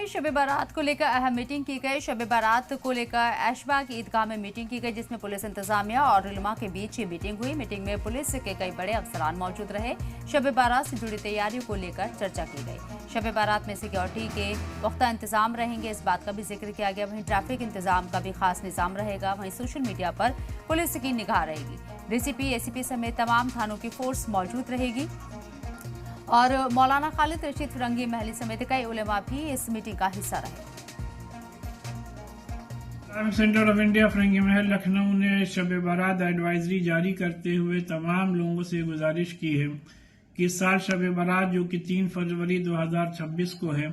में शब बारात को लेकर अहम मीटिंग की गई। शब बारात को लेकर ऐशबाग ईदगाह में मीटिंग की गई, जिसमें पुलिस इंतजामिया और उलमा के बीच ये मीटिंग हुई। मीटिंग में पुलिस के कई बड़े अफसरान मौजूद रहे। शब बारात से जुड़ी तैयारियों को लेकर चर्चा की गई। शब बारात में सिक्योरिटी के पुख्ता इंतजाम रहेंगे, इस बात का भी जिक्र किया गया। वहीं ट्रैफिक इंतजाम का भी खास निजाम रहेगा। वहीं सोशल मीडिया पर पुलिस की निगाह रहेगी। डीसीपी, एसीपी समेत तमाम थानों की फोर्स मौजूद रहेगी और मौलाना खालिद रशीद फिरंगी महली समेत कई उलेमा भी इस मीटिंग का हिस्सा रहे। इस्लामिक सेंटर ऑफ इंडिया फिरंगी महल लखनऊ ने शब बारात एडवाइजरी जारी करते हुए तमाम लोगों से गुजारिश की है कि इस साल शब बारात जो कि 3 फरवरी 2026 को है,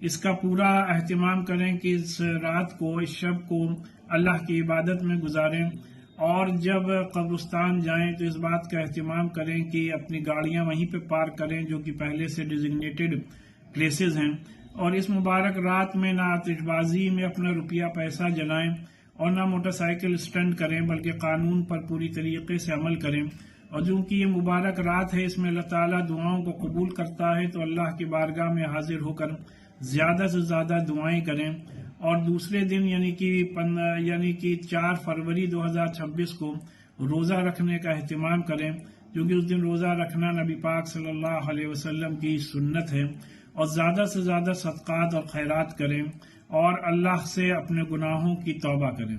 इसका पूरा एहतमाम करें कि इस रात को, इस शब को अल्लाह की इबादत में गुजारें और जब कब्रिस्तान जाएं तो इस बात का एहतमाम करें कि अपनी गाड़ियां वहीं पे पार्क करें जो कि पहले से डिजिग्नेटेड प्लेसेस हैं। और इस मुबारक रात में ना आतिशबाजी में अपना रुपया पैसा जलाएं और ना मोटरसाइकिल स्टंट करें, बल्कि कानून पर पूरी तरीके से अमल करें। और चूंकि ये मुबारक रात है, इसमें अल्लाह ताला दुआओं को कबूल करता है, तो अल्लाह की बारगाह में हाजिर होकर ज्यादा से ज्यादा दुआएं करें। और दूसरे दिन यानी कि 4 फरवरी 2026 को रोजा रखने का एहतमाम करें, क्योंकि उस दिन रोजा रखना नबी पाक सल्लल्लाहु अलैहि वसल्लम की सुन्नत है। और ज्यादा से ज्यादा सदकात और खैरात करें और अल्लाह से अपने गुनाहों की तौबा करें।